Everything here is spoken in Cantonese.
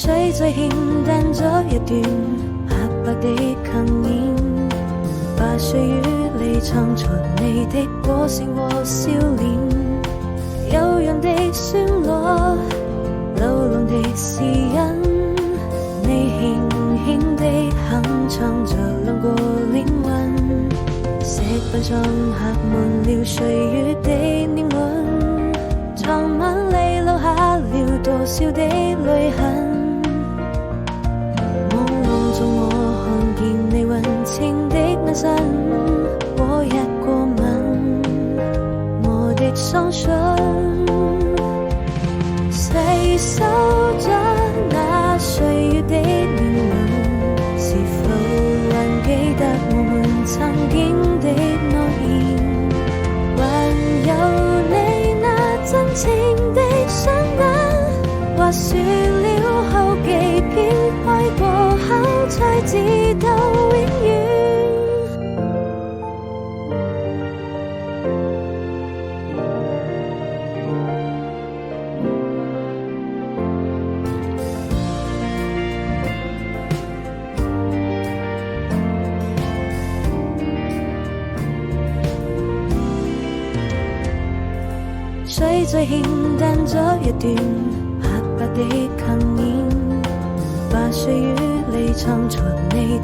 水最欠淡咗一段白白的幸免，把歲月裏藏藏你的歌聲和笑臉，悠揚的旋律，流浪的詩音，你輕輕地哼唱着兩個靈魂，石板上刻滿了歲月的年輪，藏滿你留下了多少的淚痕。朦朧中我看見你溫情的眼神和一個吻，我的雙唇細數着那歲月的年輪，是否還記得我們曾經的諾言，還有你那真情的雙眼，或說了好幾遍愛過後才知道永遠。水最欠淡咗一段白白的幸免，把歲月裏藏藏你。